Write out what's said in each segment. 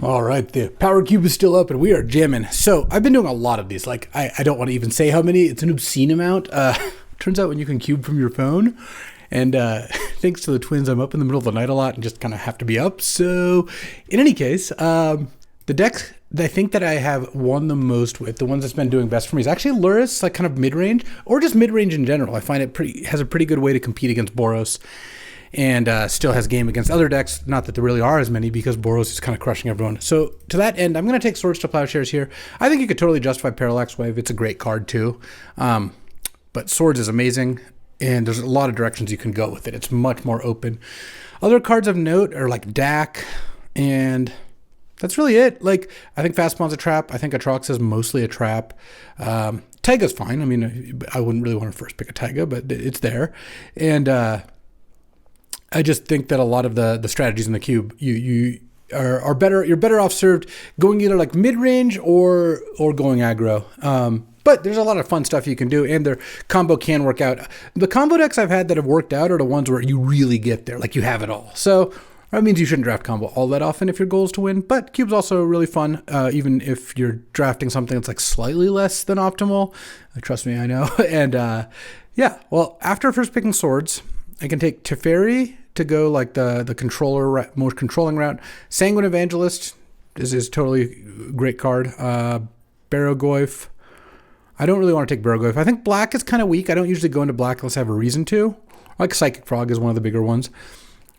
All right, the power cube is still up and we are jamming. So I've been doing a lot of these. Like I don't want to even say how many. It's an obscene amount. Turns out when you can cube from your phone, and thanks to the twins, I'm up in the middle of the night a lot and just kind of have to be up. So in any case, the decks I think that I have won the most with, the ones that's been doing best for me, is actually Luris, like kind of mid-range, or just mid-range in general. I find it has a pretty good way to compete against Boros. And still has game against other decks. Not that there really are as many, because Boros is kind of crushing everyone. So to that end, I'm going to take Swords to Plowshares here. I think you could totally justify Parallax Wave. It's a great card too. But Swords is amazing, and there's a lot of directions you can go with it. It's much more open. Other cards of note are like Dak, and that's really it. Like, I think Fastpawn's a trap. I think Atrox is mostly a trap. Taiga's fine. I mean, I wouldn't really want to first pick a Taiga, but it's there. And I just think that a lot of the strategies in the cube, you are better. You're better off served going either like mid range or going aggro. But there's a lot of fun stuff you can do, and their combo can work out. The combo decks I've had that have worked out are the ones where you really get there, like you have it all. So that means you shouldn't draft combo all that often if your goal is to win. But cube's also really fun, even if you're drafting something that's like slightly less than optimal. Trust me, I know. And yeah, well, after first picking Swords, I can take Teferi to go like the controller, most controlling route. Sanguine Evangelist is totally a great card. Barrogoyf. I don't really want to take Barrogoyf. I think black is kind of weak. I don't usually go into black unless I have a reason to. Like Psychic Frog is one of the bigger ones.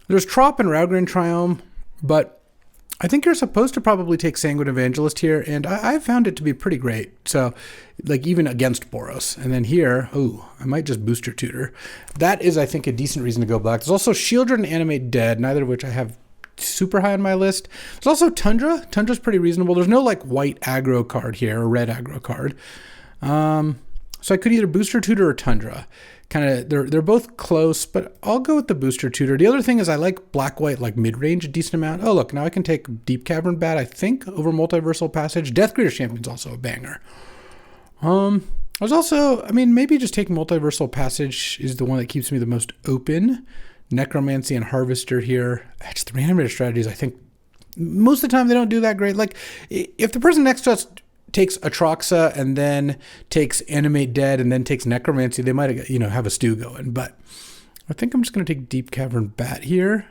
There's Trop and Raugrin Triome, but I think you're supposed to probably take Sanguine Evangelist here, and I found it to be pretty great. So, like, even against Boros. And then here, I might just Booster Tutor. That is, I think, a decent reason to go black. There's also Shieldred and Animate Dead, neither of which I have super high on my list. There's also Tundra. Tundra's pretty reasonable. There's no, like, white aggro card here, or red aggro card. So I could either Booster Tutor or Tundra. Kind of, they're both close, but I'll go with the Booster Tutor. The other thing is I like black-white, like mid-range a decent amount. Oh, look, now I can take Deep Cavern Bat, I think, over Multiversal Passage. Death Greeter's Champion's also a banger. I was also, maybe just taking Multiversal Passage is the one that keeps me the most open. Necromancy and Harvester here. Just the reanimator strategies, I think, most of the time they don't do that great. Like, if the person next to us takes Atroxa and then takes Animate Dead and then takes Necromancy, they might have a stew going. But I think I'm just going to take Deep Cavern Bat here.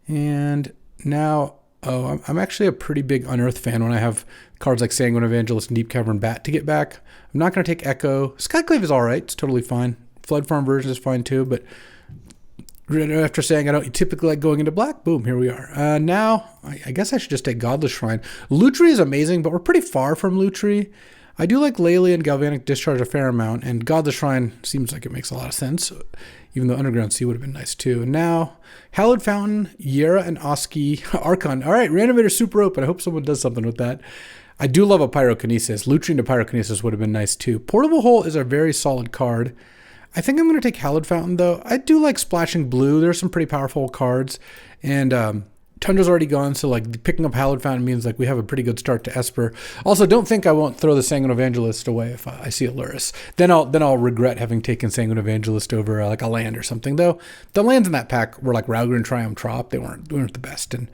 And now, I'm actually a pretty big Unearth fan when I have cards like Sanguine Evangelist and Deep Cavern Bat to get back. I'm not going to take Echo. Skyclave is all right. It's totally fine. Flood Farm version is fine too. But after saying I don't typically like going into black, boom, here we are. Now, I guess I should just take Godless Shrine. Lutri is amazing, but we're pretty far from Lutri. I do like Lele and Galvanic Discharge a fair amount, and Godless Shrine seems like it makes a lot of sense, even though Underground Sea would have been nice too. And now, Hallowed Fountain, Yera and Oski, Archon. All right, Reanimator's super open. I hope someone does something with that. I do love a Pyrokinesis. Lutri into Pyrokinesis would have been nice too. Portable Hole is a very solid card. I think I'm going to take Hallowed Fountain, though. I do like Splashing Blue. There's some pretty powerful cards. And Tundra's already gone, so like picking up Hallowed Fountain means like we have a pretty good start to Esper. Also, don't think I won't throw the Sanguine Evangelist away if I see a Luris. Then I'll regret having taken Sanguine Evangelist over like a land or something. Though the lands in that pack were like Raugrin Triumph Trop. They weren't the best. And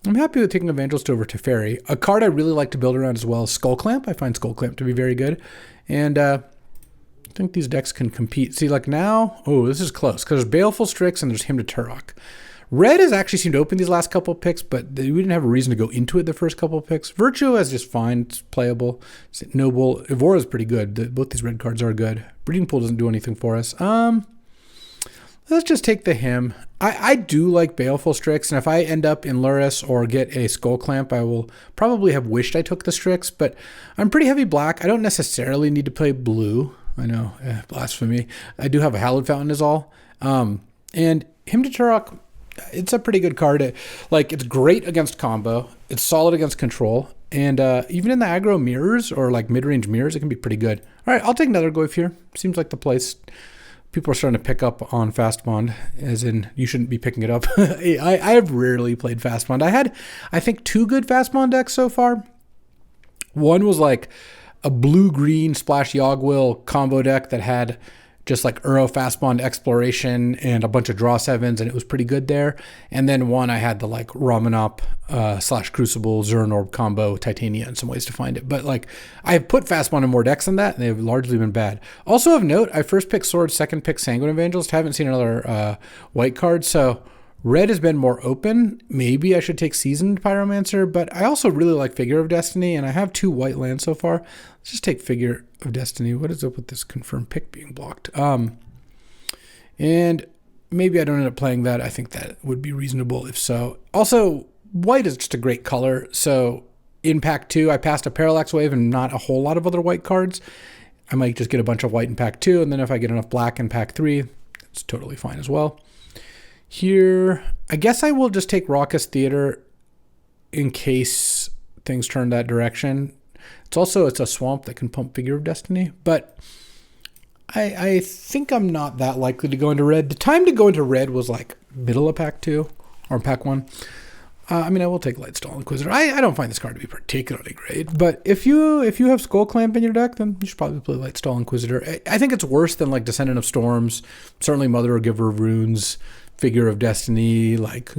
I'm happy with taking Evangelist over Teferi. A card I really like to build around as well is Skull Clamp. I find Skull Clamp to be very good. And I think these decks can compete. See, like now, this is close because there's Baleful Strix and there's Hymn to Turok. Red has actually seemed to open these last couple of picks, but we didn't have a reason to go into it the first couple of picks. Virtue is just fine. It's playable. It's Noble. Evora is pretty good. Both these red cards are good. Breeding Pool doesn't do anything for us. Let's just take the Hymn. I do like Baleful Strix, and if I end up in Luris or get a Skull Clamp, I will probably have wished I took the Strix, but I'm pretty heavy black. I don't necessarily need to play blue. I know, blasphemy. I do have a Hallowed Fountain is all. And Hymn to Turok, it's a pretty good card. It's great against combo. It's solid against control. And even in the aggro mirrors or like mid-range mirrors, it can be pretty good. All right, I'll take Nethergoyf here. Seems like the place. People are starting to pick up on Fastbond, as in you shouldn't be picking it up. I have rarely played Fastbond. I had, I think, 2 good Fastbond decks so far. One was like a blue-green Splash Yogwill combo deck that had just like Uro Fast Bond Exploration and a bunch of draw 7s, and it was pretty good there. And then one I had the like Ramanop / Crucible Zern Orb combo Titania in some ways to find it. But like I have put Fast Bond in more decks than that, and they've largely been bad. Also of note, I first picked Sword, second picked Sanguine Evangelist. Haven't seen another white card, so red has been more open. Maybe I should take Seasoned Pyromancer, but I also really like Figure of Destiny, and I have 2 white lands so far. Let's just take Figure of Destiny. What is up with this confirmed pick being blocked? And maybe I don't end up playing that. I think that would be reasonable if so. Also, white is just a great color. So in pack 2, I passed a Parallax Wave and not a whole lot of other white cards. I might just get a bunch of white in pack 2, and then if I get enough black in pack 3, it's totally fine as well. Here, I guess I will just take Raucous Theater in case things turn that direction. It's a swamp that can pump Figure of Destiny, but I think I'm not that likely to go into red. The time to go into red was like middle of pack 2 or pack 1. I will take Lightstall Inquisitor. I don't find this card to be particularly great, but if you have Skull Clamp in your deck, then you should probably play Lightstall Inquisitor. I think it's worse than like Descendant of Storms, certainly Mother or Giver of Runes, Figure of Destiny, like,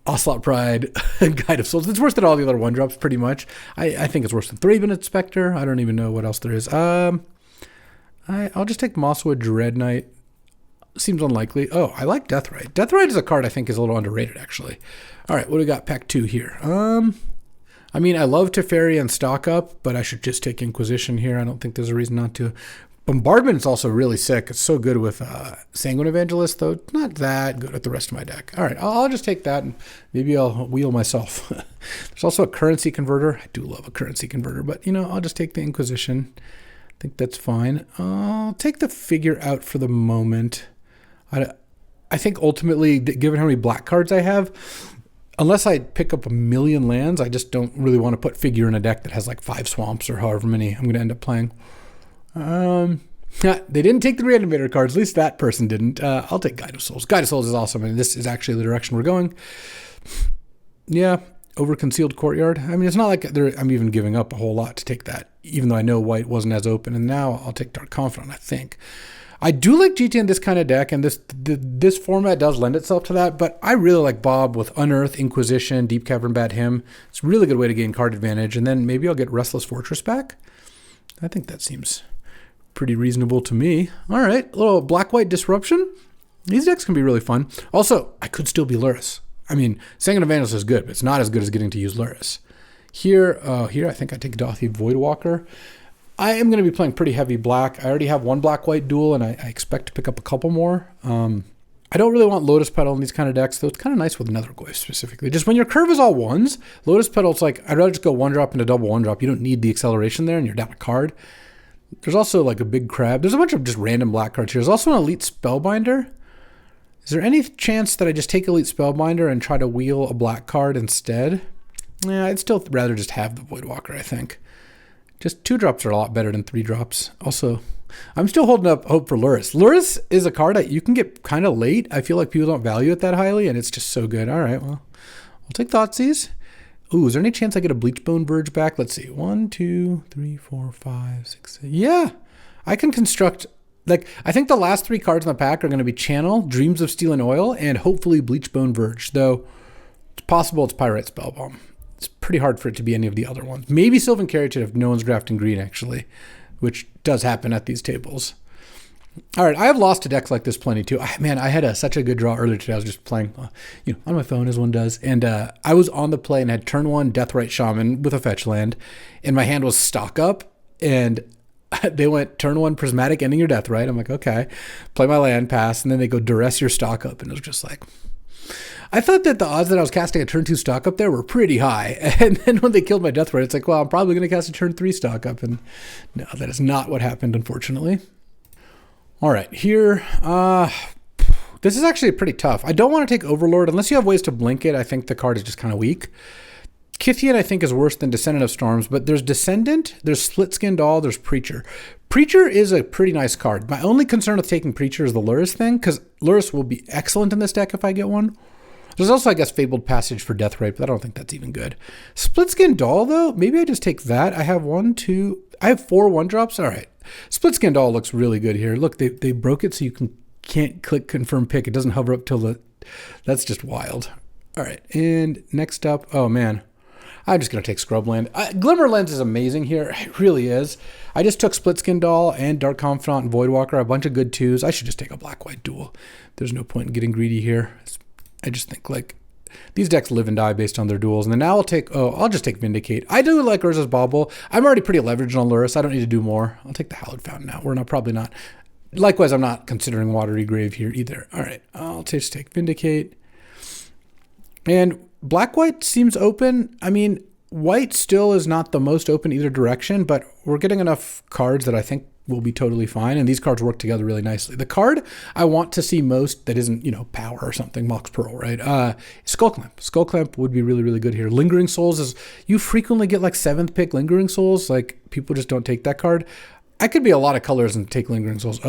Ocelot Pride, Guide of Souls. It's worse than all the other 1-drops, pretty much. I think it's worse than Thraben Spectre. I don't even know what else there is. I'll just take Mosswood Dread Knight. Seems unlikely. Oh, I like Deathrite. Deathrite is a card I think is a little underrated, actually. All right, what do we got? Pack 2 here. I love Teferi and Stock Up, but I should just take Inquisition here. I don't think there's a reason not to. Bombardment is also really sick. It's so good with Sanguine Evangelist, though not that good with the rest of my deck. All right, I'll just take that, and maybe I'll wheel myself. There's also a Currency Converter. I do love a Currency Converter, but, I'll just take the Inquisition. I think that's fine. I'll take the Figure out for the moment. I think ultimately, given how many black cards I have, unless I pick up a million lands, I just don't really want to put Figure in a deck that has like 5 swamps or however many I'm going to end up playing. They didn't take the Reanimator cards. At least that person didn't. I'll take Guide of Souls. Guide of Souls is awesome, and this is actually the direction we're going. Yeah, over Concealed Courtyard. It's not like I'm even giving up a whole lot to take that, even though I know white wasn't as open, and now I'll take Dark Confidant, I think. I do like GT in this kind of deck, and this format does lend itself to that, but I really like Bob with Unearth, Inquisition, Deep Cavern Bat Hymn. It's a really good way to gain card advantage, and then maybe I'll get Restless Fortress back. I think that seems pretty reasonable to me. All right, a little black-white disruption. These decks can be really fun. Also, I could still be Luris. Sanguine Evangelist is good, but it's not as good as getting to use Luris. Here I think I take Dothi Voidwalker. I am going to be playing pretty heavy black. I already have 1 black-white duel, and I expect to pick up a couple more. I don't really want Lotus Petal in these kind of decks, though it's kind of nice with Nether Glyph specifically. Just when your curve is all 1s, Lotus Petal, it's like, I'd rather just go 1-drop into double 1-drop. You don't need the acceleration there, and you're down a card. There's also like a big crab. There's a bunch of just random black cards here. There's also an Elite Spellbinder. Is there any chance that I just take Elite Spellbinder and try to wheel a black card instead? Yeah, I'd still rather just have the Voidwalker, I think. Just 2-drops are a lot better than 3-drops. Also, I'm still holding up hope for Luris. Luris is a card that you can get kind of late. I feel like people don't value it that highly, and it's just so good. All right, well, I'll take Thoughtseize. Ooh, is there any chance I get a Bleachbone Verge back? Let's see. 1, 2, 3, 4, 5, 6, 7. Yeah, I can construct. I think the last 3 cards in the pack are going to be Channel, Dreams of Steel and Oil, and hopefully Bleachbone Verge. Though it's possible it's Pyrite Spellbomb. It's pretty hard for it to be any of the other ones. Maybe Sylvan Carriage if no one's drafting green, actually, which does happen at these tables. All right, I have lost to decks like this plenty too. I had such a good draw earlier today. I was just playing, on my phone as one does, and I was on the play and had turn 1 Deathrite Shaman with a fetch land, and my hand was Stock Up, and they went turn 1 Prismatic, ending your Deathrite. I'm like, okay, play my land, pass, and then they go Duress your Stock Up, and it was just like, I thought that the odds that I was casting a turn 2 Stock Up there were pretty high, and then when they killed my Deathrite, it's like, well, I'm probably going to cast a turn 3 Stock Up, and no, that is not what happened, unfortunately. All right, here, this is actually pretty tough. I don't want to take Overlord. Unless you have ways to blink it, I think the card is just kind of weak. Kithian, I think, is worse than Descendant of Storms, but there's Descendant, there's Split-Skin Doll, there's Preacher. Preacher is a pretty nice card. My only concern with taking Preacher is the Luris thing, because Luris will be excellent in this deck if I get one. There's also, I guess, Fabled Passage for Deathrite, but I don't think that's even good. Split-Skin Doll, though, maybe I just take that. I have 1, 2... I have 4 1-drops. All right. Split Skin Doll looks really good here. Look, they broke it so you can't click confirm pick. It doesn't hover up till that's just wild. All right. And next up, oh man, I'm just going to take Scrubland. Glimmer Lens is amazing here. It really is. I just took Split Skin Doll and Dark Confidant and Voidwalker, a bunch of good 2s. I should just take a black-white duel. There's no point in getting greedy here. I just think like these decks live and die based on their duels. And then now I'll just take Vindicate. I do like Urza's Bauble. I'm already pretty leveraged on Lurrus. I don't need to do more. I'll take the Hallowed Fountain now. Probably not. Likewise, I'm not considering Watery Grave here either. All right, I'll just take Vindicate. And black-white seems open. I mean, white still is not the most open either direction, but we're getting enough cards that I think will be totally fine, and these cards work together really nicely. The card I want to see most that isn't, power or something, Mox Pearl, right? Skullclamp. Skullclamp would be really, really good here. Lingering Souls is, you frequently get like 7th pick Lingering Souls, like people just don't take that card. I could be a lot of colors and take Lingering Souls.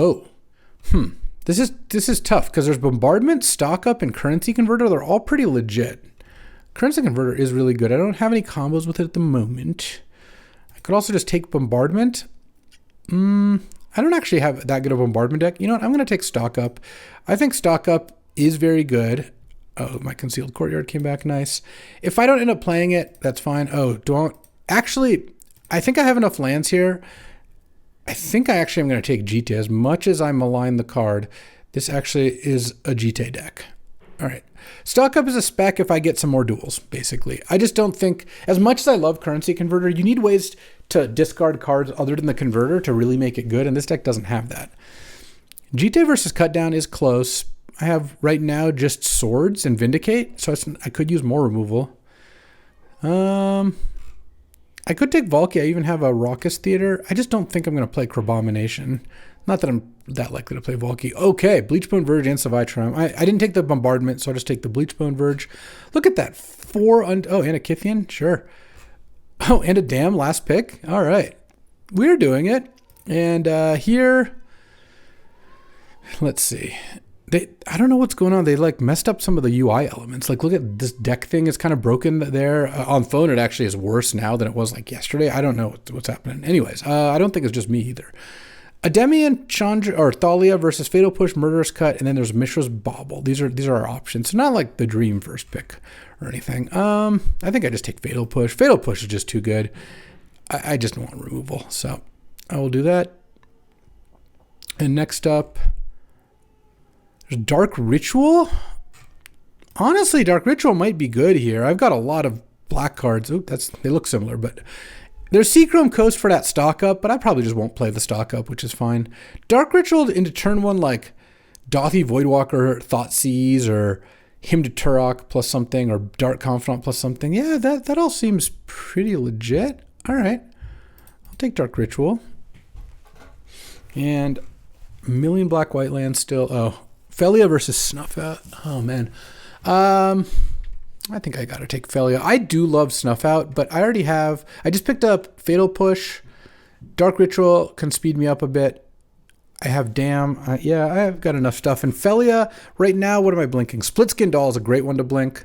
This is tough because there's Bombardment, Stock Up, and Currency Converter. They're all pretty legit. Currency Converter is really good. I don't have any combos with it at the moment. I could also just take Bombardment. I don't actually have that good of a Bombardment deck. You know what? I'm going to take Stock Up. I think Stock Up is very good. Oh, my Concealed Courtyard came back nice. If I don't end up playing it, that's fine. Actually, I think I have enough lands here. I think I actually am going to take Jite. As much as I malign the card, this actually is a Jite deck. All right. Stock Up is a spec if I get some more duels, basically. I just don't think, as much as I love Currency Converter, you need ways to discard cards other than the converter to really make it good, and this deck doesn't have that. Jite versus Cut Down is close. I have right now just Swords and Vindicate, so I could use more removal. I could take Valky. I even have a Raucous Theater. I just don't think I'm going to play Crabomination. Not that I'm that likely to play Valky. Okay, Bleachbone Verge and Savitram. I didn't take the Bombardment, so I'll just take the Bleachbone Verge. Look at that. And a Kythian? Sure. Oh, and a Dam, last pick. All right. We're doing it. And here, let's see. I don't know what's going on. They messed up some of the UI elements. Look at this deck thing. It's kind of broken there. On phone, it actually is worse now than it was yesterday. I don't know what's happening. Anyways, I don't think it's just me either. Ademi Chandra or Thalia versus Fatal Push, Murderous Cut, and then there's Mishra's Bauble. These are our options. So not like the dream first pick or anything. I think I just take Fatal Push. Fatal Push is just too good. I just want removal. So I will do that. And next up, there's Dark Ritual. Honestly, Dark Ritual might be good here. I've got a lot of black cards. Ooh, they look similar, but there's Seachrome Coast for that Stock Up, but I probably just won't play the Stock Up, which is fine. Dark Ritual into turn 1 like Dothy Voidwalker, Thoughtseize, or Hymn to Turok plus something, or Dark Confidant plus something. Yeah, that all seems pretty legit. All right. I'll take Dark Ritual. And a million black-white lands still. Oh, Felia versus Snuff Out. Oh, man. I think I got to take Felia. I do love Snuff Out, but I just picked up Fatal Push. Dark Ritual can speed me up a bit. I have Dam. Yeah, I've got enough stuff. And Felia, right now, what am I blinking? Split Skin Doll is a great one to blink.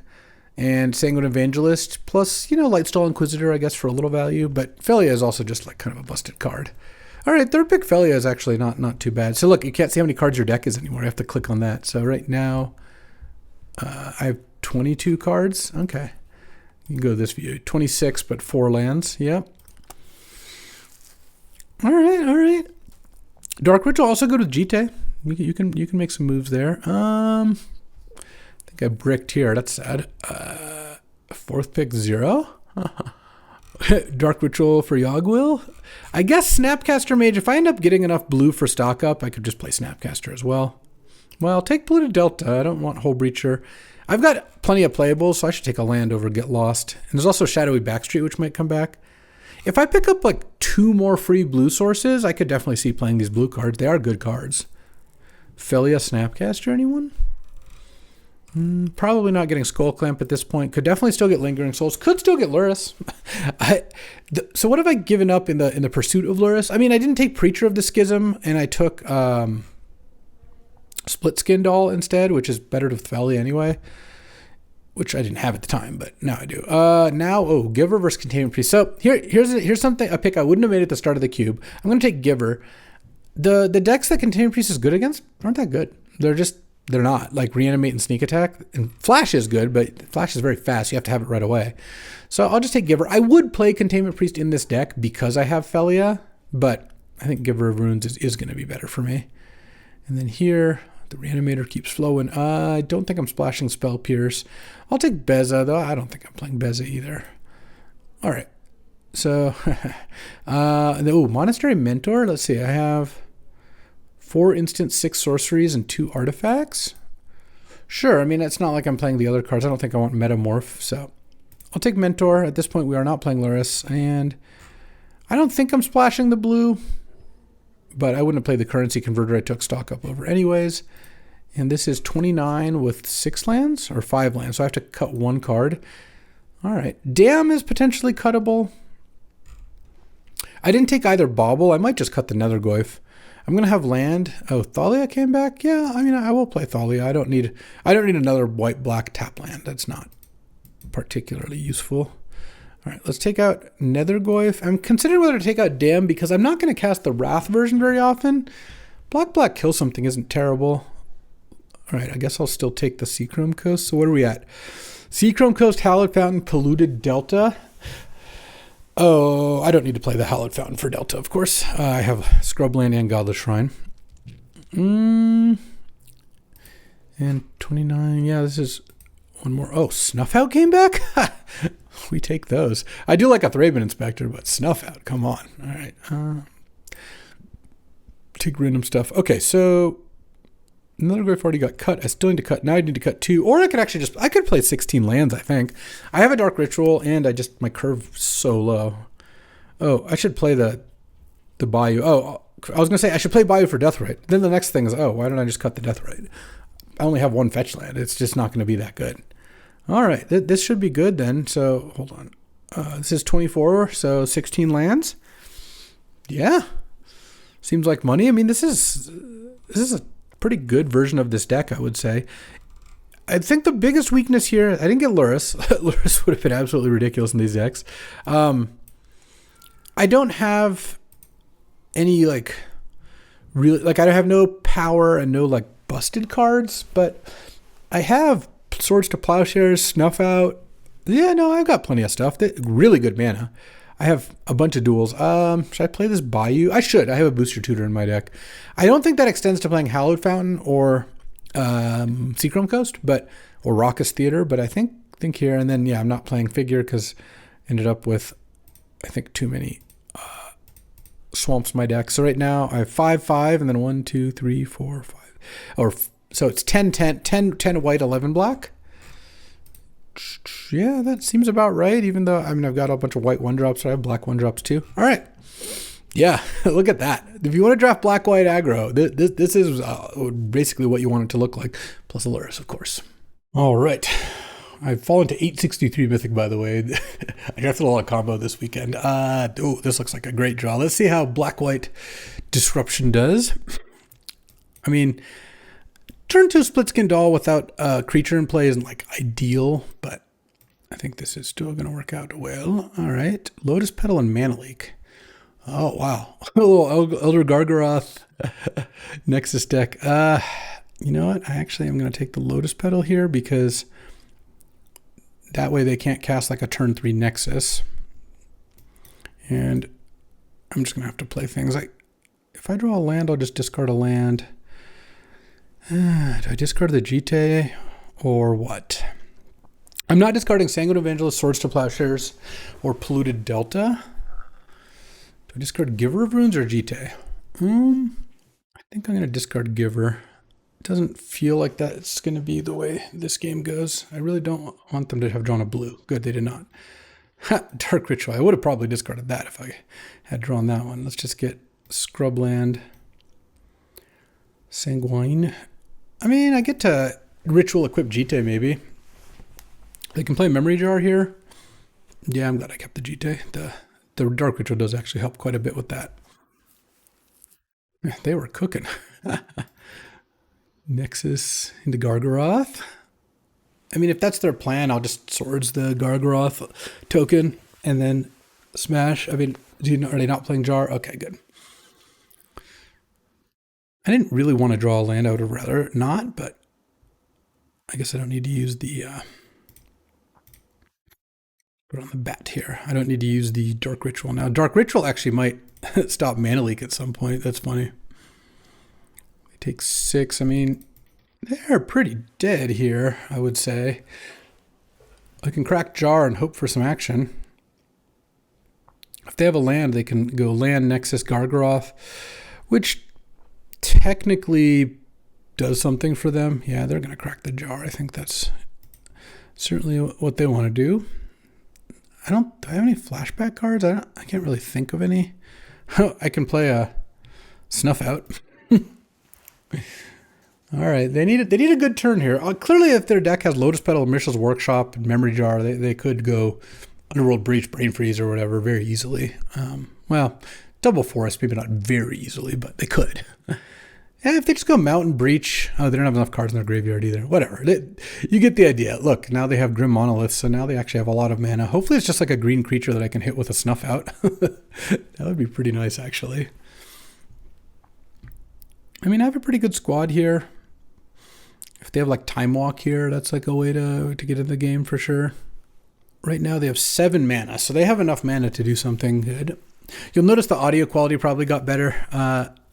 And Sanguine Evangelist, plus, Lightstall Inquisitor, I guess, for a little value. But Felia is also just kind of a busted card. All right, third pick Felia is actually not too bad. So look, you can't see how many cards your deck is anymore. I have to click on that. So right now, I have 22 cards. Okay. You can go this view. 26, but 4 lands. Yep. All right. Dark Ritual also go to Jite. You can make some moves there. I think I bricked here. That's sad. Fourth pick 0. Dark Ritual for Yogwill. I guess Snapcaster Mage. If I end up getting enough blue for Stock Up, I could just play Snapcaster as well. Well, take blue to Delta. I don't want Hull Breacher. I've got plenty of playables, so I should take a land over Get Lost. And there's also Shadowy Backstreet, which might come back. If I pick up 2 more free blue sources, I could definitely see playing these blue cards. They are good cards. Felia Snapcaster, anyone? Probably not getting Skullclamp at this point. Could definitely still get Lingering Souls. Could still get Lurrus. So what have I given up in the pursuit of Lurrus? I mean, I didn't take Preacher of the Schism, and I took Split Skin Doll instead, which is better to Felia anyway. which I didn't have at the time, but now I do. Now, Giver versus Containment Priest. So here's something, a pick I wouldn't have made at the start of the cube. I'm going to take Giver. The decks that Containment Priest is good against aren't that good. They're not. Like Reanimate and Sneak Attack. And Flash is good, but Flash is very fast. You have to have it right away. So I'll just take Giver. I would play Containment Priest in this deck because I have Felia, but I think Giver of Runes is going to be better for me. And then here, the Reanimator keeps flowing. I don't think I'm splashing Spell Pierce. I'll take Beza, though. I don't think I'm playing Beza either. All right. So, Monastery Mentor. Let's see. I have 4 instant, 6 sorceries, and 2 artifacts. Sure. I mean, it's not like I'm playing the other cards. I don't think I want Metamorph, so I'll take Mentor. At this point, we are not playing Luris, and I don't think I'm splashing the blue, but I wouldn't have played the currency converter I took stock up over anyways. And this is 29 with 6 lands or 5 lands, so I have to cut 1 card. All right. Dam is potentially cuttable. I didn't take either Bauble. I might just cut the Nethergoyf. I'm going to have land. Oh, Thalia came back? Yeah, I mean, I will play Thalia. I don't need another white-black tap land. That's not particularly useful. All right, let's take out Nethergoyf. I'm considering whether to take out Dam because I'm not going to cast the Wrath version very often. Black kill something isn't terrible. All right, I guess I'll still take the Seachrome Coast. So what are we at? Seachrome Coast, Hallowed Fountain, Polluted Delta. Oh, I don't need to play the Hallowed Fountain for Delta, of course. I have Scrubland and Godless Shrine. And 29, yeah, this is one more. Oh, Snuff-Out came back? We take those. I do like a Thraben Inspector, but Snuff-Out, come on. All right. Take random stuff. Okay, so another Griff already got cut. I still need to cut. Now I need to cut 2. Or I could actually I could play 16 lands, I think. I have a Dark Ritual, and my curve's so low. Oh, I should play the Bayou. Oh, I was going to say I should play Bayou for Deathrite. Then the next thing is, why don't I just cut the Deathrite? I only have 1 fetch land. It's just not going to be that good. All right, this should be good then. So, hold on. This is 24, so 16 lands. Yeah. Seems like money. I mean, this is a pretty good version of this deck, I would say. I think the biggest weakness here, I didn't get Luris. Luris would have been absolutely ridiculous in these decks. I don't have any, really, I have no power and no, busted cards, but I have Swords to Plowshares, Snuff Out. Yeah, no, I've got plenty of stuff. Really good mana. I have a bunch of duels. Should I play this Bayou? I should. I have a Booster Tutor in my deck. I don't think that extends to playing Hallowed Fountain or Seachrome Coast, or Raucous Theater, but I think here. And then, yeah, I'm not playing Figure because ended up with, I think, too many swamps in my deck. So right now I have 5/5 and then 1, 2, 3, 4, 5. So it's 10 white, 11 black. Yeah, that seems about right, even though, I've got a bunch of white 1-drops, so I have black 1-drops too. All right. Yeah, look at that. If you want to draft black-white aggro, this is basically what you want it to look like, plus Aluris, of course. All right. I've fallen to 863 Mythic, by the way. I drafted a lot of combo this weekend. This looks like a great draw. Let's see how black-white Disruption does. I mean, turn 2 Split-Skin Doll without a creature in play isn't ideal, but I think this is still going to work out well. All right. Lotus Petal and Mana Leak. Oh, wow. A little Elder Gargaroth Nexus deck. You know what? I actually am going to take the Lotus Petal here because that way they can't cast a turn 3 Nexus. And I'm just going to have to play things if I draw a land, I'll just discard a land. Do I discard the Jite or what? I'm not discarding Sanguine Evangelist, Swords to Plowshares, or Polluted Delta. Do I discard Giver of Runes or Jite? I think I'm going to discard Giver. It doesn't feel like that's going to be the way this game goes. I really don't want them to have drawn a blue. Good, they did not. Dark Ritual. I would have probably discarded that if I had drawn that one. Let's just get Scrubland. Sanguine. I mean, I get to Ritual Equip Jite, maybe. They can play Memory Jar here. Yeah, I'm glad I kept the Jite. The Dark Ritual does actually help quite a bit with that. Yeah, they were cooking. Nexus into Gargaroth. I mean, if that's their plan, I'll just swords the Gargaroth token and then smash. I mean, are they not playing Jar? Okay, good. I didn't really want to draw a land. I would have rather not, but I guess I don't need to use the put on the bat here. I don't need to use the Dark Ritual now. Dark Ritual actually might stop Mana Leak at some point. That's funny. They take 6. I mean, they're pretty dead here, I would say. I can crack Jar and hope for some action. If they have a land, they can go land Nexus Gargaroth, which technically does something for them. Yeah, they're going to crack the Jar. I think that's certainly what they want to do. Do I have any flashback cards? I can't really think of any. I can play a Snuff Out. All right, they need a good turn here. Clearly, if their deck has Lotus Petal, Mishra's Workshop, and Memory Jar, they could go Underworld Breach, Brain Freeze, or whatever very easily. Well, Double Forest, maybe not very easily, but they could. Yeah, if they just go Mountain Breach, they don't have enough cards in their graveyard either. Whatever. You get the idea. Look, now they have Grim Monoliths, so now they actually have a lot of mana. Hopefully it's just like a green creature that I can hit with a Snuff Out. That would be pretty nice, actually. I mean, I have a pretty good squad here. If they have like Time Walk here, that's like a way to get in the game for sure. Right now they have 7 mana, so they have enough mana to do something good. You'll notice the audio quality probably got better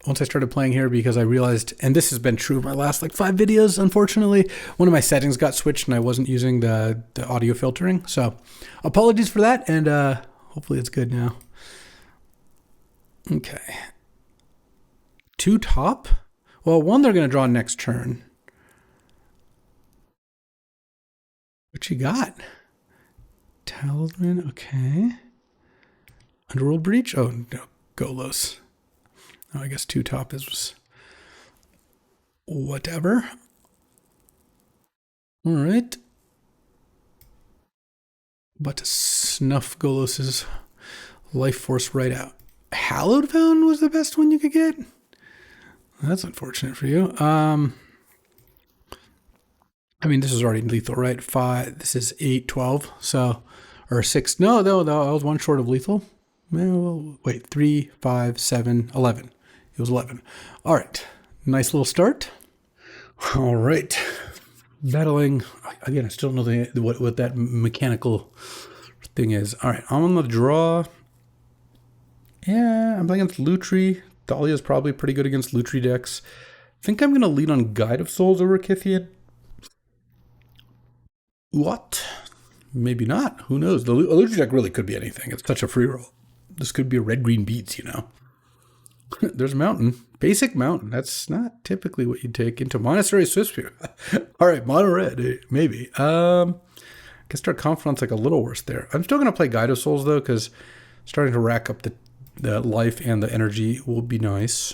once I started playing here, because I realized, and this has been true of my last like 5 videos, unfortunately, one of my settings got switched and I wasn't using the audio filtering. So apologies for that, and hopefully it's good now. Okay. 2 top? Well, 1 they're going to draw next turn. What you got? Talisman, okay. Underworld Breach? Oh, no, Golos. Oh, I guess 2 top is whatever. All right. But to snuff Golos's life force right out. Hallowed Fountain was the best one you could get? That's unfortunate for you. I mean, this is already lethal, right? 5. This is 8, 12. So, or 6. No, I was 1 short of lethal. Well, wait, 3, 5, 7, 11. It was 11. All right. Nice little start. All right. Battling. Again, I still don't know what that mechanical thing is. All right. I'm on the draw. Yeah, I'm playing against Lutri. Dahlia's probably pretty good against Lutri decks. I think I'm going to lead on Guide of Souls over Kythian. What? Maybe not. Who knows? The Lutri deck really could be anything. It's such a free roll. This could be a red-green beats, you know. There's Mountain. Basic Mountain. That's not typically what you take into Monastery Swiftspear. All right, Mono Red. Maybe. Guess Dark Confidant's like a little worse there. I'm still going to play Guide of Souls, though, because starting to rack up the life and the energy will be nice.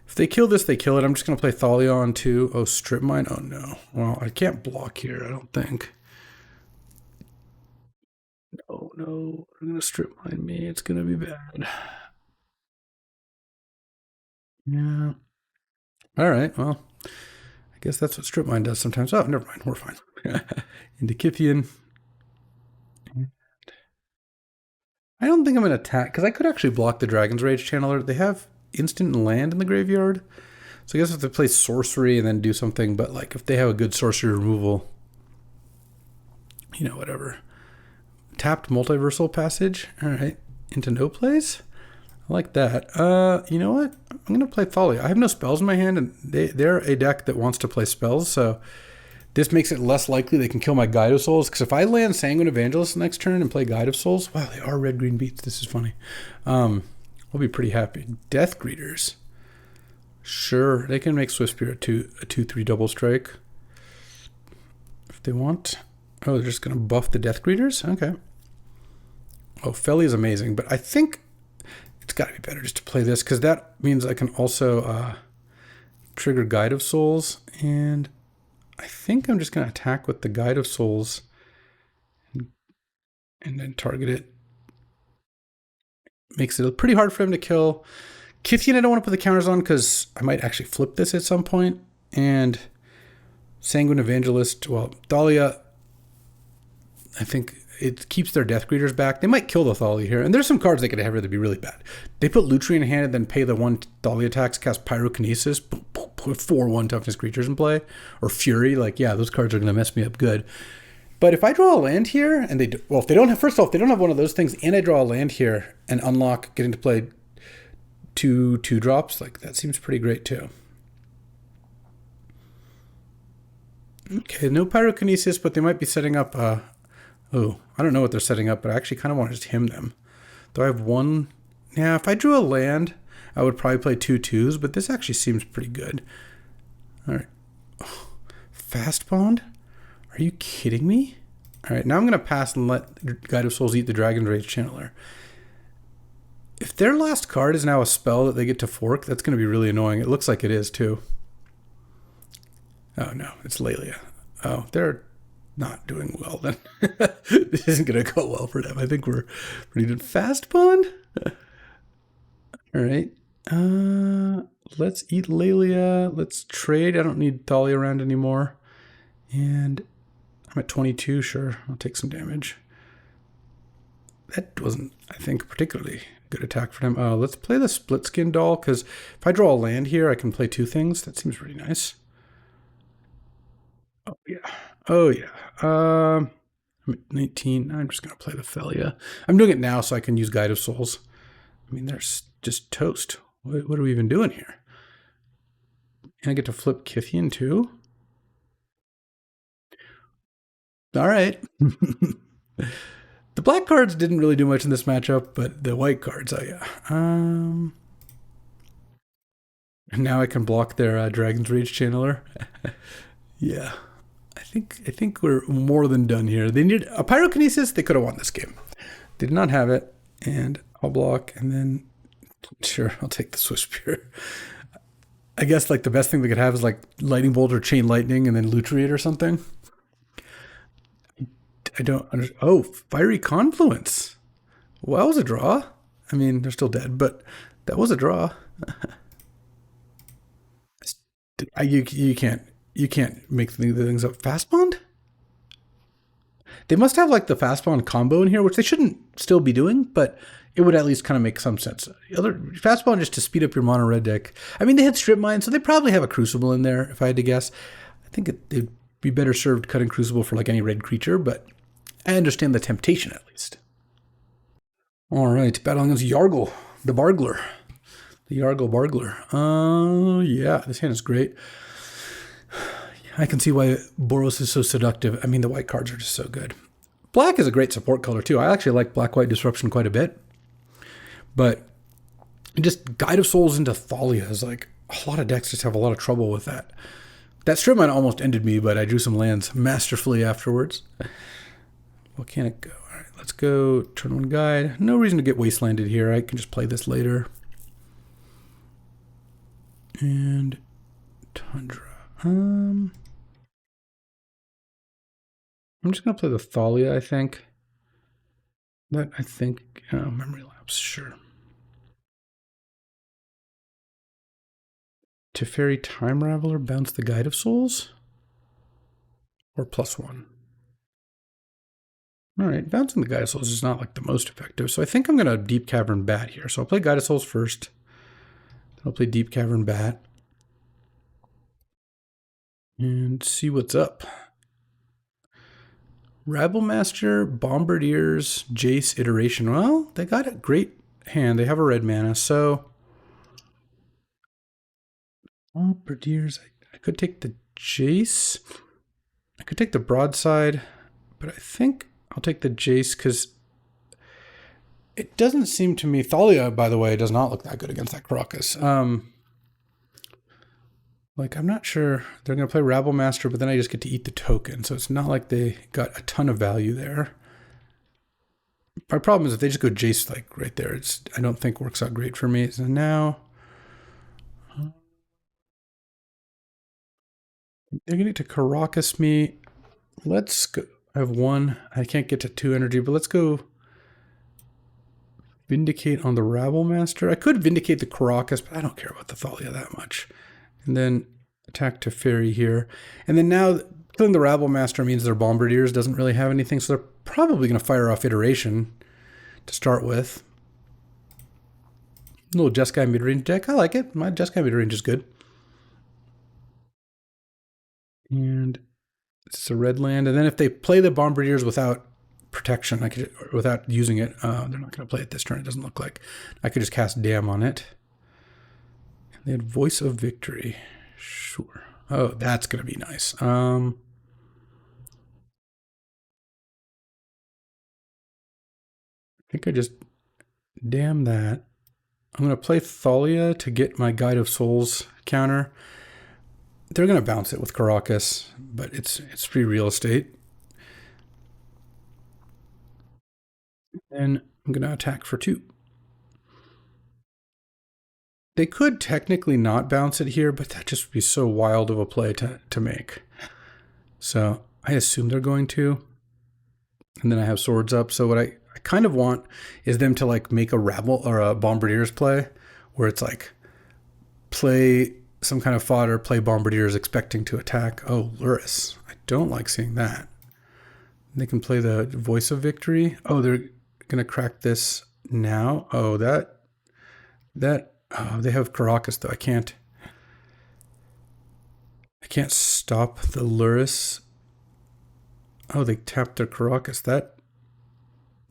If they kill this, they kill it. I'm just going to play Thalia on 2. Oh, Strip Mine? Oh, no. Well, I can't block here, I don't think. No. I'm going to Strip Mine me. It's going to be bad. Yeah. All right, well, I guess that's what Strip Mine does sometimes. Oh, never mind. We're fine. Into Kythian. I don't think I'm going to attack, because I could actually block the Dragon's Rage Channeler. They have instant land in the graveyard. So I guess if they play sorcery and then do something, but like if they have a good sorcery removal, you know, whatever. Tapped Multiversal Passage. All right. Into no plays. I like that. You know what? I'm going to play Thalia. I have no spells in my hand, and they're a deck that wants to play spells, so this makes it less likely they can kill my Guide of Souls, because if I land Sanguine Evangelist next turn and play Guide of Souls, wow, they are red-green beats. This is funny. I'll be pretty happy. Death Greeters. Sure, they can make Swiftspear a 2/3 double strike if they want. Oh, they're just going to buff the Death Greeters? Okay. Oh, Felly is amazing, but I think it's got to be better just to play this, because that means I can also trigger Guide of Souls, and I think I'm just going to attack with the Guide of Souls and then target it. Makes it pretty hard for him to kill. Kythian, I don't want to put the counters on because I might actually flip this at some point. And Sanguine Evangelist, well, Dahlia, I think it keeps their Death Greeters back. They might kill the Thalia here. And there's some cards they could have here that'd be really bad. They put Lutri in hand and then pay the 1 Thalia attacks, cast Pyrokinesis, put 4/1 toughness creatures in play. Or Fury. Like, yeah, those cards are going to mess me up good. But if I draw a land here, and they do, well, if they don't have, first off, they don't have one of those things, and I draw a land here and unlock getting to play 2 2-drops, like, that seems pretty great too. Okay, no Pyrokinesis, but they might be setting up, oh, I don't know what they're setting up, but I actually kind of want to just him them. Though I have one, yeah, if I drew a land, I would probably play 2 2s, but this actually seems pretty good. All right. Oh, Fast Bond? Are you kidding me? All right, now I'm going to pass and let Guide of Souls eat the Dragon's Rage Channeler. If their last card is now a spell that they get to fork, that's going to be really annoying. It looks like it is, too. Oh, no, it's Lelia. Oh, they're not doing well, then. This isn't going to go well for them. I think we're pretty good. Fast Bond? All right. Let's eat Lelia. Let's trade. I don't need Thalia around anymore. And I'm at 22, sure. I'll take some damage. That wasn't, I think, particularly good attack for him. Let's play the Split Skin Doll, because if I draw a land here, I can play 2 things. That seems pretty nice. Oh, yeah. Oh, yeah. I'm at 19. I'm just going to play the Thalia. I'm doing it now so I can use Guide of Souls. I mean, they're just toast. What are we even doing here? And I get to flip Kithian, too? All right. The black cards didn't really do much in this matchup, but the white cards, oh yeah. And now I can block their Dragon's Rage Channeler. Yeah. I think we're more than done here. They need a Pyrokinesis. They could have won this game. Did not have it, and I'll block, and then sure, I'll take the Swiss Spear. I guess like the best thing they could have is like Lightning Bolt or Chain Lightning, and then Lutri it or something. I don't understand. Oh, Fiery Confluence. Well, that was a draw. I mean, they're still dead, but that was a draw. You can't make the things up. Fast Bond? They must have like the Fast Bond combo in here, which they shouldn't still be doing, but it would at least kind of make some sense. Other Fast Bond just to speed up your mono red deck. I mean, they had Strip Mine, so they probably have a Crucible in there, if I had to guess. I think it'd be better served cutting Crucible for like any red creature, but I understand the temptation at least. All right, battling against Yargle, the Bargler. The Yargle Bargler. Yeah, this hand is great. I can see why Boros is so seductive. I mean, the white cards are just so good. Black is a great support color, too. I actually like Black-White Disruption quite a bit. But just Guide of Souls into Thalia is like, a lot of decks just have a lot of trouble with that. That Strip Mine almost ended me, but I drew some lands masterfully afterwards. What can it go? All right, let's go turn 1 Guide. No reason to get wastelanded here. I can just play this later. And Tundra. I'm just going to play the Thalia, I think. Memory Lapse, sure. Teferi Time Raveler, bounce the Guide of Souls? Or +1? Alright, bouncing the Guide of Souls is not like the most effective, so I think I'm going to Deep Cavern Bat here. So I'll play Guide of Souls first. Then I'll play Deep Cavern Bat. And see what's up. Rabblemaster, Bombardiers, Jace, Iteration. Well, they got a great hand. They have a red mana, so... Bombardiers. I could take the Jace. I could take the Broadside, but I think I'll take the Jace because it doesn't seem to me... Thalia, by the way, does not look that good against that Caracas. Like, I'm not sure. They're going to play Rabblemaster, but then I just get to eat the token. So it's not like they got a ton of value there. My problem is if they just go Jace, like, right there, I don't think works out great for me. So now... they're going to Caracas me. Let's go. I have 1. I can't get to 2 energy, but let's go Vindicate on the Rabblemaster. I could Vindicate the Caracas, but I don't care about the Thalia that much. And then attack Teferi here. And then now killing the Rabblemaster means their Bombardiers doesn't really have anything, so they're probably going to fire off Iteration to start with. A little Jeskai mid-range deck. I like it. My Jeskai mid-range is good. And it's a red land. And then if they play the Bombardiers without protection, I could, without using it, they're not going to play it this turn. It doesn't look like. I could just cast Dam on it. They had Voice of Victory. Sure. Oh, that's going to be nice. I think I just Dam that. I'm going to play Thalia to get my Guide of Souls counter. They're going to bounce it with Caracas, but it's free real estate. And I'm going to attack for 2. They could technically not bounce it here, but that just would be so wild of a play to make. So I assume they're going to. And then I have swords up. So what I kind of want is them to like make a Rabble or a Bombardiers play where it's like play some kind of fodder, play Bombardiers expecting to attack. Oh, Luris. I don't like seeing that. They can play the Voice of Victory. Oh, they're going to crack this now. Oh, oh, they have Caracas though. I can't stop the Luris. Oh, they tapped their Caracas. They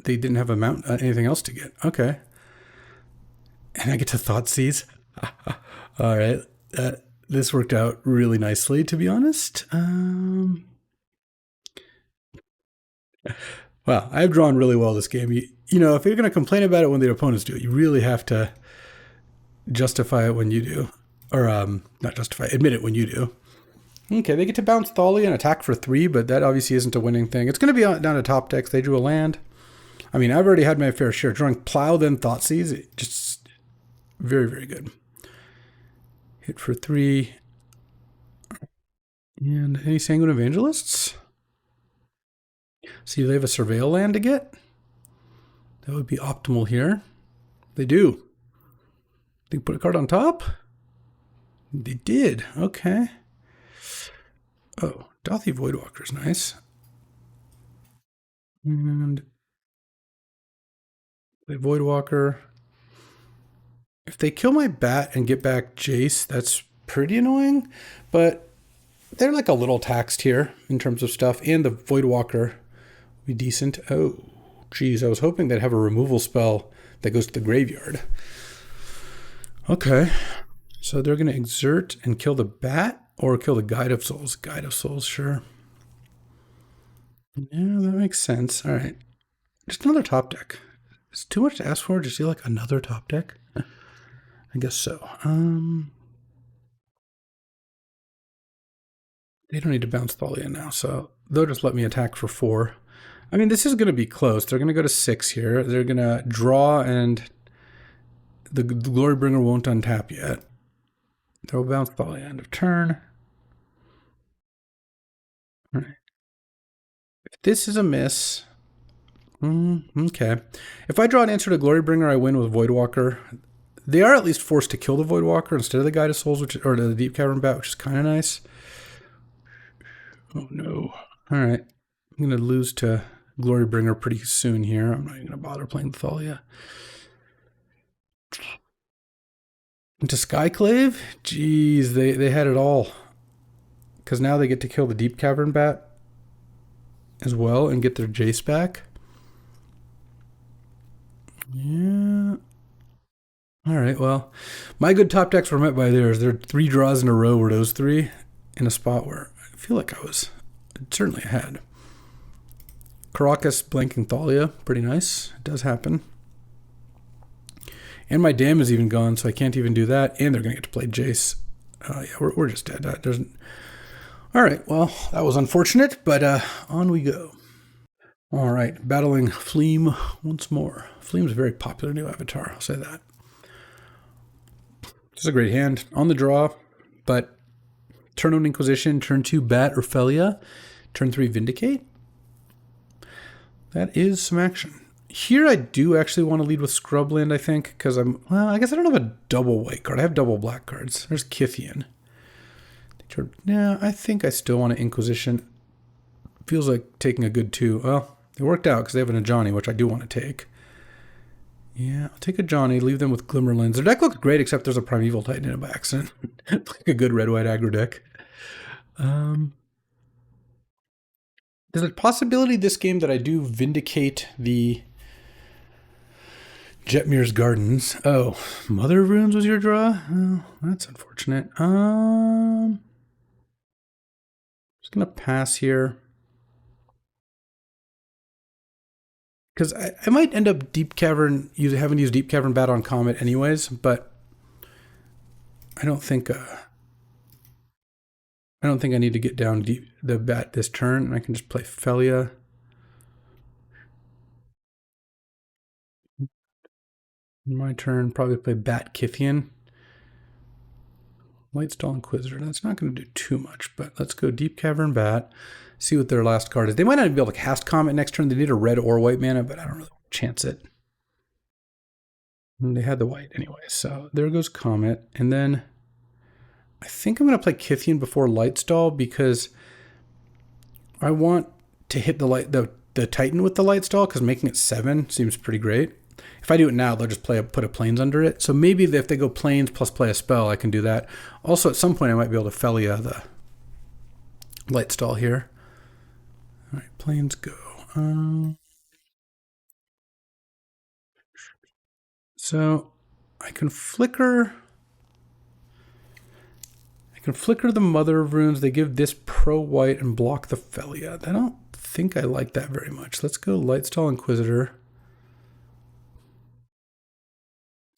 didn't have a mount, anything else to get. Okay. And I get to Thoughtseize. All right. This worked out really nicely, to be honest. Wow, I've drawn really well this game. You know, if you're going to complain about it when the opponents do it, you really have to justify it when you do. Or, not justify, admit it when you do. Okay, they get to bounce Thalia and attack for 3, but that obviously isn't a winning thing. It's going to be down to top decks. They drew a land. I mean, I've already had my fair share. Drawing Plow, then Thoughtseize, just very, very good. Hit for 3. And any Sanguine Evangelists? See, they have a Surveil land to get. That would be optimal here. They do. They put a card on top? They did. Okay. Oh, Dothy Voidwalker is nice. And play Voidwalker. If they kill my bat and get back Jace, that's pretty annoying. But they're like a little taxed here in terms of stuff. And the Voidwalker would be decent. Oh, geez. I was hoping they'd have a removal spell that goes to the graveyard. Okay. So they're going to exert and kill the bat or kill the Guide of Souls. Guide of Souls, sure. Yeah, that makes sense. All right. Just another top deck. It's too much to ask for. Just see like another top deck. I guess so. They don't need to bounce Thalia now, so they'll just let me attack for 4. I mean, this is going to be close. They're going to go to 6 here. They're going to draw, and the Glorybringer won't untap yet. They'll bounce Thalia end of turn. All right. If this is a miss, okay. If I draw an answer to Glorybringer, I win with Voidwalker. They are at least forced to kill the Voidwalker instead of the Guide of Souls, or the Deep Cavern Bat, which is kind of nice. Oh no. All right. I'm going to lose to Glorybringer pretty soon here. I'm not even going to bother playing Thalia. Into Skyclave? Jeez, they had it all. Because now they get to kill the Deep Cavern Bat as well and get their Jace back. Yeah. All right, well, my good top decks were met by theirs. There are 3 draws in a row were those 3 in a spot where I feel like I was certainly ahead. Caracas blanking Thalia, pretty nice. It does happen. And my dam is even gone, so I can't even do that. And they're going to get to play Jace. Yeah, we're just dead. All right, well, that was unfortunate, but on we go. All right, battling Fleam once more. Fleam's a very popular new avatar, I'll say that. This is a great hand on the draw, but turn 1 Inquisition, turn 2 Bat or Felia, turn 3 Vindicate. That is some action. Here I do actually want to lead with Scrubland, I think, because I guess I don't have a double white card. I have double black cards. There's Kithian. Yeah, I think I still want to Inquisition. Feels like taking a good 2. Well, It worked out because they have an Ajani, which I do want to take. Yeah, I'll take a Johnny, leave them with Glimmerlands. Their deck looks great, except there's a Primeval Titan in it by accident. Like a good red-white aggro deck. There's a possibility this game that I do vindicate the Jetmir's Gardens. Oh, Mother of Runes was your draw? Oh, that's unfortunate. Just gonna pass here. Because I might end up Deep Cavern, having to use Deep Cavern Bat on Comet anyways, but I don't think I need to get down the bat this turn. I can just play Felia. My turn, probably play Bat Kithian. Lightstall Inquisitor. That's not going to do too much, but let's go Deep Cavern Bat. See what their last card is. They might not be able to cast Comet next turn. They need a red or white mana, but I don't really chance it. And they had the white anyway, so there goes Comet. And then I think I'm going to play Kithian before Lightstall because I want to hit the Titan with the Lightstall because making it 7 seems pretty great. If I do it now, they'll just put a Plains under it. So maybe if they go Plains plus play a spell, I can do that. Also, at some point, I might be able to Felia the Lightstall here. All right, Plains go. So I can flicker. I can flicker the Mother of Runes. They give this pro white and block the Felia. I don't think I like that very much. Let's go Lightstall Inquisitor.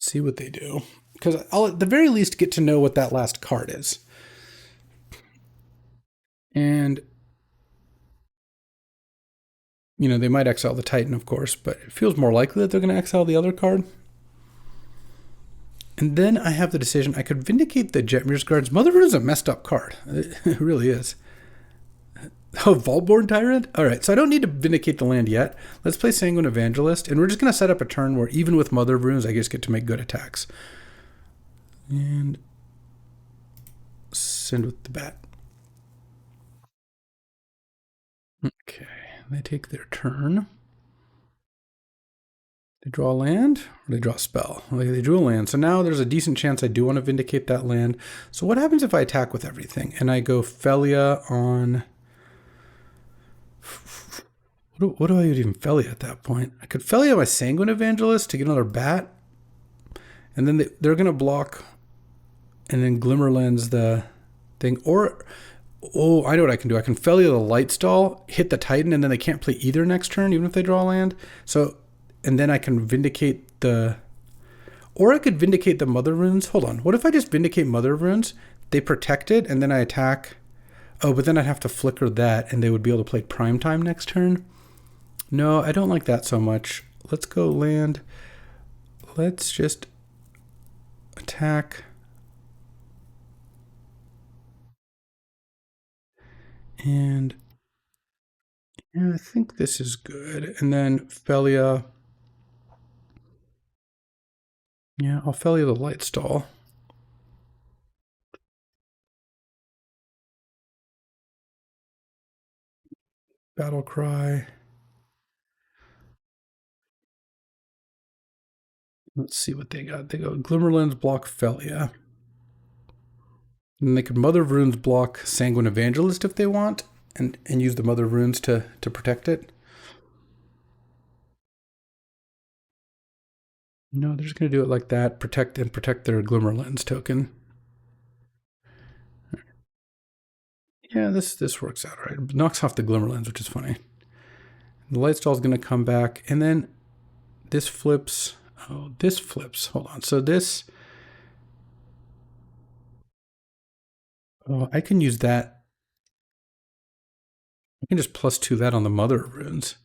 See what they do. Because I'll at the very least get to know what that last card is. And they might exile the Titan, of course, but it feels more likely that they're going to exile the other card. And then I have the decision. I could vindicate the Jetmir's Guards. Mother of Runes is a messed up card. It really is. Oh, Vaultborn Tyrant? All right, so I don't need to vindicate the land yet. Let's play Sanguine Evangelist, and we're just going to set up a turn where even with Mother of Runes, I just get to make good attacks. And send with the bat. Okay, they take their turn. They draw a land, or they draw a spell. They drew a land, so now there's a decent chance I do want to vindicate that land. So what happens if I attack with everything? And I go Felia on... What do I even Felia at that point? I could Felia my Sanguine Evangelist to get another bat. And then they're going to block and then Glimmerlands the thing. Or, oh, I know what I can do. I can Felia the Lightstall, hit the Titan, and then they can't play either next turn, even if they draw a land. So, and then I can vindicate the... Or I could vindicate the Mother Runes. Hold on. What if I just vindicate Mother Runes? They protect it, and then I attack... Oh, but then I'd have to flicker that, and they would be able to play Prime Time next turn. No, I don't like that so much. Let's go land. Let's just attack. And yeah, I think this is good. And then Felia. Yeah, I'll Felia the Lightstall. Battle Cry. Let's see what they got. They go Glimmerlands block Felia. And they could Mother of Runes block Sanguine Evangelist if they want, and use the Mother of Runes to protect it. No, they're just going to do it like that. Protect their Glimmerlands token. Yeah, this works out right. It knocks off the Glimmerlands, which is funny. The Lightstall is going to come back, and then this flips. Oh, this flips. Hold on. So this... Oh, I can use that. I can just +2 that on the Mother of Runes.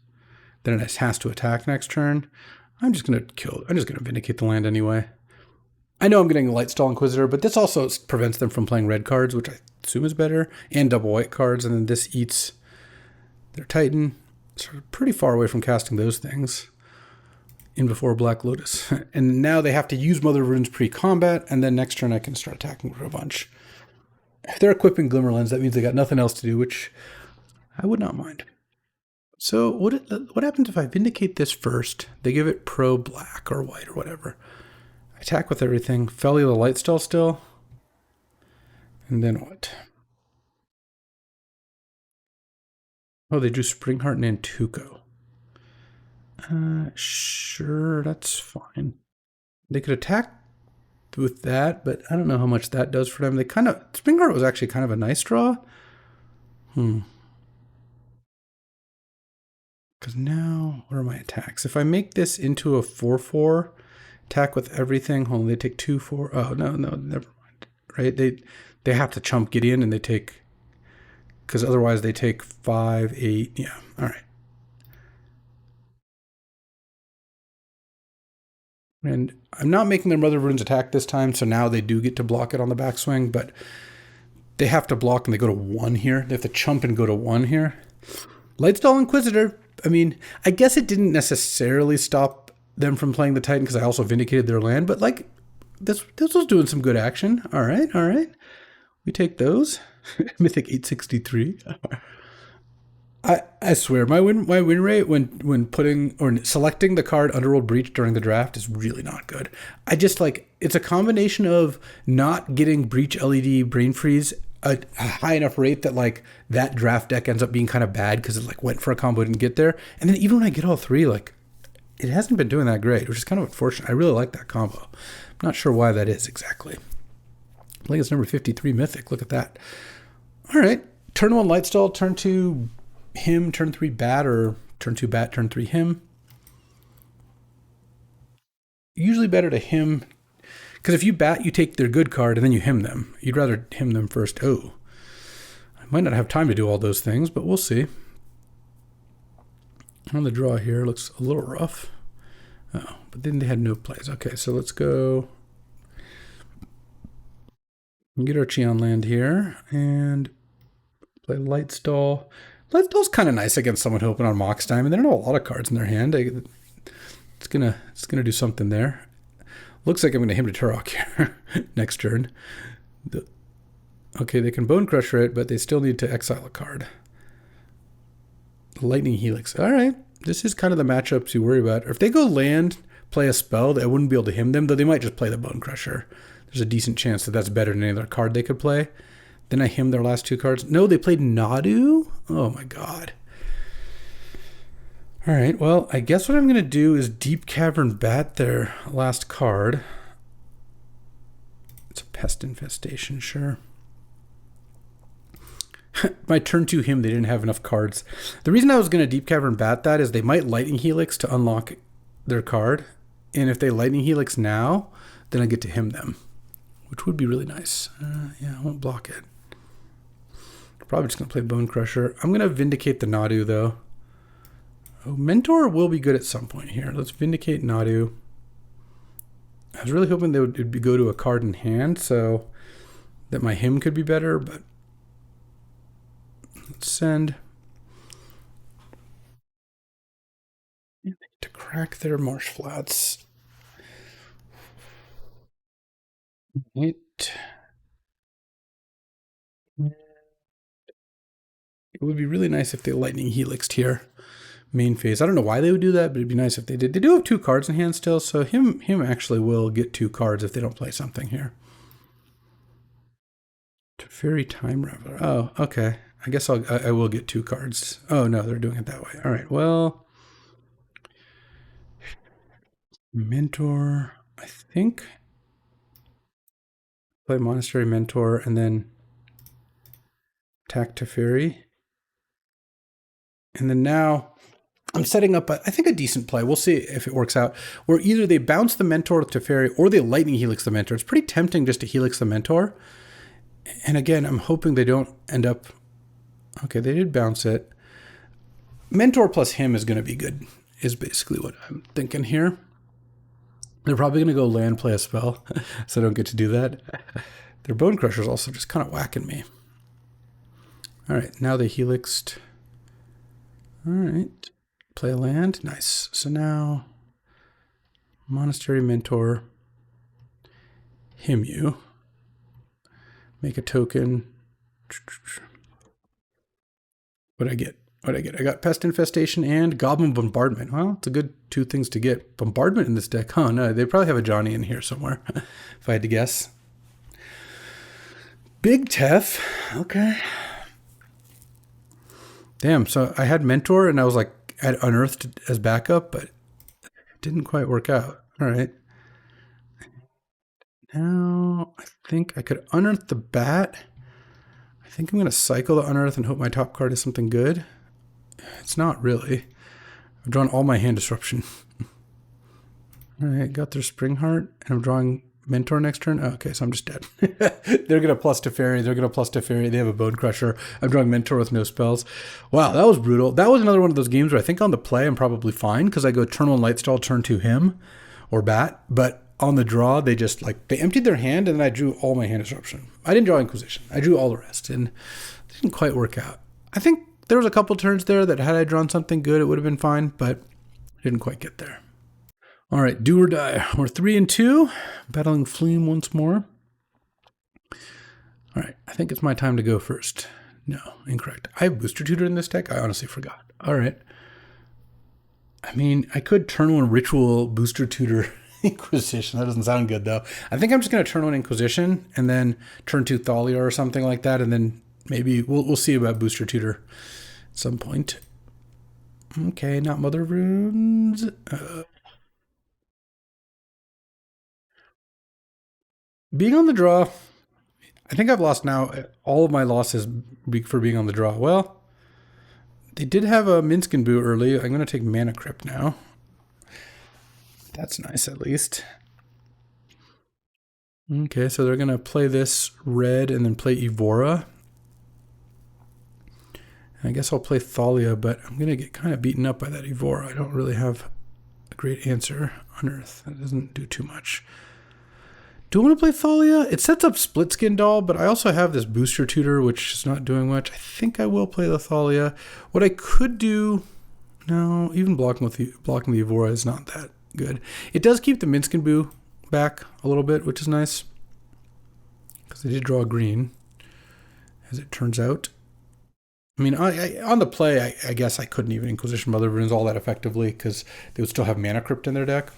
Then it has to attack next turn. I'm just going to vindicate the land anyway. I know I'm getting a Lightstall Inquisitor, but this also prevents them from playing red cards, which I assume is better, and double white cards, and then this eats their Titan. So pretty far away from casting those things in before Black Lotus. And now they have to use Mother of Runes pre-combat, and then next turn I can start attacking for a bunch. If they're equipping Glimmerlands, that means they got nothing else to do, which I would not mind. So what happens if I vindicate this first? They give it pro black or white or whatever. Attack with everything. Felly the light still. And then what? Oh, they drew Springheart and Antuco. Sure, that's fine. They could attack with that, but I don't know how much that does for them. Springheart was actually kind of a nice draw. Because now, what are my attacks? If I make this into a 4/4, attack with everything, hold on, they take 2/4. Oh, no, never mind. Right? They have to chump Gideon and they take, because otherwise they take 5, 8. Yeah, all right. And I'm not making their Mother of Runes attack this time, so now they do get to block it on the backswing, but they have to block and they go to 1 here. They have to chump and go to 1 here. Lightstall Inquisitor. I mean, I guess it didn't necessarily stop them from playing the Titan because I also vindicated their land, but like this was doing some good action. All right. We take those. Mythic 863. I swear, my win rate when putting or selecting the card Underworld Breach during the draft is really not good. I just it's a combination of not getting Breach LED Brain Freeze a high enough rate that that draft deck ends up being kind of bad because it went for a combo, didn't get there, and then even when I get all 3, it hasn't been doing that great, which is kind of unfortunate. I really like that combo. I'm not sure why that is exactly. I think it's number 53 Mythic. Look at that. All right, turn 1 Lightstall, turn 2 him, turn 3 bat, or turn 2 bat, turn 3 him. Usually better to him, because if you bat, you take their good card and then you him them. You'd rather him them first. Oh, I might not have time to do all those things, but we'll see. On the draw here, looks a little rough. Oh, but then they had no plays. Okay, so let's go get our Cheon land here and play Lightstall. Lightstall's kind of nice against someone who opened on Mox Time, and they don't have a lot of cards in their hand. It's gonna do something there. Looks like I'm gonna him to Turok here next turn. Okay, they can Bone Crusher it, but they still need to exile a card. Lightning Helix. All right, this is kind of the matchups you worry about. Or if they go land, play a spell, I wouldn't be able to him them, though they might just play the Bone Crusher. There's a decent chance that that's better than any other card they could play. Then I him their last 2 cards. No, they played Nadu? Oh my god. All right, well, I guess what I'm going to do is Deep Cavern Bat their last card. It's a Pest Infestation, sure. My turn 2 him, they didn't have enough cards. The reason I was going to Deep Cavern Bat that is they might Lightning Helix to unlock their card. And if they Lightning Helix now, then I get to him them, which would be really nice. Yeah, I won't block it. Probably just going to play Bone Crusher. I'm going to Vindicate the Nadu, though. Oh, Mentor will be good at some point here. Let's Vindicate Nadu. I was really hoping they would go to a card in hand so that my him could be better, but let's send. To crack their Marsh Flats. Right. It would be really nice if they Lightning Helixed here. Main phase. I don't know why they would do that, but it'd be nice if they did. They do have 2 cards in hand still, so him actually will get 2 cards if they don't play something here. Teferi Time Raveler. Oh, okay. I guess I will get 2 cards. Oh no, they're doing it that way. All right. Well, Mentor. I think play Monastery Mentor and then attack Teferi. And then now I'm setting up, I think, a decent play. We'll see if it works out. Where either they bounce the Mentor to Teferi or they Lightning Helix the Mentor. It's pretty tempting just to Helix the Mentor. And again, I'm hoping they don't end up... Okay, they did bounce it. Mentor plus him is going to be good, is basically what I'm thinking here. They're probably going to go land, play a spell, so I don't get to do that. Their Bone Crusher is also just kind of whacking me. All right, now they Helixed... All right, play a land, nice. So now, Monastery Mentor, him you, make a token. What I get? What did I get? I got Pest Infestation and Goblin Bombardment. Well, it's a good 2 things to get. Bombardment in this deck. Huh, no, they probably have a Johnny in here somewhere, if I had to guess. Big Tef. Okay. Damn, so I had Mentor and I was like, I had Unearthed as backup, but it didn't quite work out. All right. Now, I think I could Unearth the Bat. I think I'm going to cycle the Unearth and hope my top card is something good. It's not really. I've drawn all my hand disruption. All right, got their Spring Heart, and I'm drawing Mentor next turn. Oh, okay, so I'm just dead. They're going to plus Teferi. They're going to plus Teferi. They have a Bone Crusher. I'm drawing Mentor with no spells. Wow, that was brutal. That was another one of those games where I think on the play I'm probably fine because I go turn 1 Lightstall, turn 2 him or Bat, but on the draw, they just they emptied their hand and then I drew all my hand disruption. I didn't draw Inquisition. I drew all the rest and it didn't quite work out. I think there was a couple turns there that had I drawn something good, it would have been fine, but I didn't quite get there. All right, do or die. We're 3-2, battling Flume once more. All right, I think it's my time to go first. No, incorrect. I have Booster Tutor in this deck. I honestly forgot. All right. I mean, I could turn 1 Ritual Booster Tutor Inquisition. That doesn't sound good, though. I think I'm just going to turn 1 Inquisition and then turn 2 Thalia or something like that, and then maybe we'll see about Booster Tutor at some point. Okay, not Mother of Runes. Being on the draw, I think I've lost now all of my losses for being on the draw. Well, they did have a Minsk and Boo early. I'm going to take Mana Crypt now. That's nice, at least. Okay, so they're going to play this red and then play Evora. And I guess I'll play Thalia, but I'm going to get kind of beaten up by that Evora. I don't really have a great answer on Earth. That doesn't do too much. Do I want to play Thalia? It sets up Split Skin Doll, but I also have this Booster Tutor, which is not doing much. I think I will play the Thalia. What I could do... No, even blocking the Evora is not that good. It does keep the Minsk and Boo back a little bit, which is nice. Because I did draw green, as it turns out. I mean, on the play, I guess I couldn't even Inquisition Mother of Runes all that effectively, because they would still have Mana Crypt in their deck.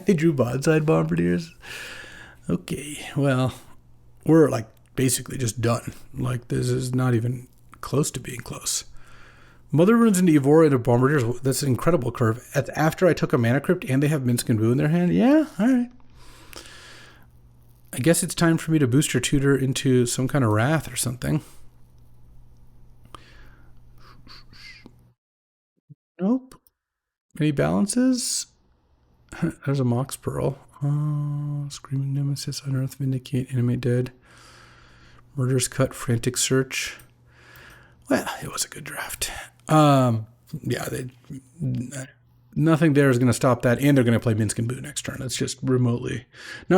They drew Broadside Bombardiers. Okay, well, we're like basically just done. Like, this is not even close to being close. Mother Runes into Evora into Bombardiers, that's an incredible curve. After I took a Mana Crypt and they have Minsk and Boo in their hand, yeah, all right. I guess it's time for me to Booster Tutor into some kind of Wrath or something. Nope. Any balances? There's a Mox Pearl. Screaming Nemesis, Unearth, Vindicate, Animate Dead, Murder's Cut, Frantic Search. Well, it was a good draft. Yeah, nothing there is going to stop that, and they're going to play Minsk and Boo next turn. It's just not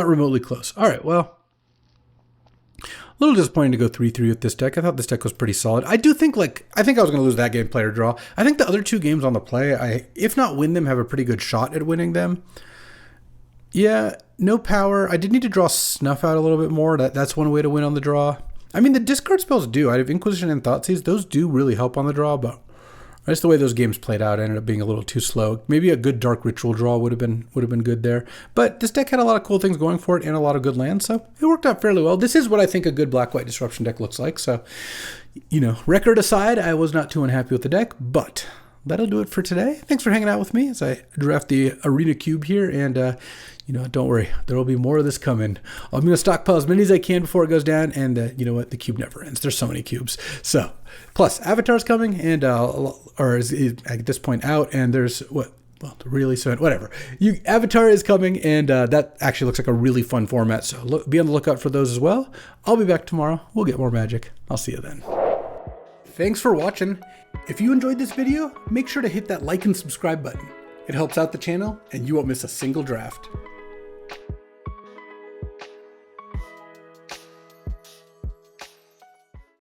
remotely close. All right, well, a little disappointing to go 3-3 with this deck. I thought this deck was pretty solid. I think I was going to lose that game, play or draw. I think the other 2 games on the play, if not win them, have a pretty good shot at winning them. Yeah, no power. I did need to draw Snuff out a little bit more. That's one way to win on the draw. I mean, the discard spells do. I have Inquisition and Thoughtseize. Those do really help on the draw, but just the way those games played out, I ended up being a little too slow. Maybe a good Dark Ritual draw would have been good there. But this deck had a lot of cool things going for it and a lot of good lands, so it worked out fairly well. This is what I think a good Black-White Disruption deck looks like. So, record aside, I was not too unhappy with the deck, but that'll do it for today. Thanks for hanging out with me as I draft the Arena Cube here, and don't worry, there will be more of this coming. I'm going to stockpile as many as I can before it goes down, and you know what? The cube never ends. There's so many cubes. So, plus, Avatar's coming, and is at this point out, and there's really soon, whatever. Avatar is coming, and that actually looks like a really fun format, so be on the lookout for those as well. I'll be back tomorrow. We'll get more Magic. I'll see you then. Thanks for watching. If you enjoyed this video, make sure to hit that like and subscribe button. It helps out the channel, and you won't miss a single draft.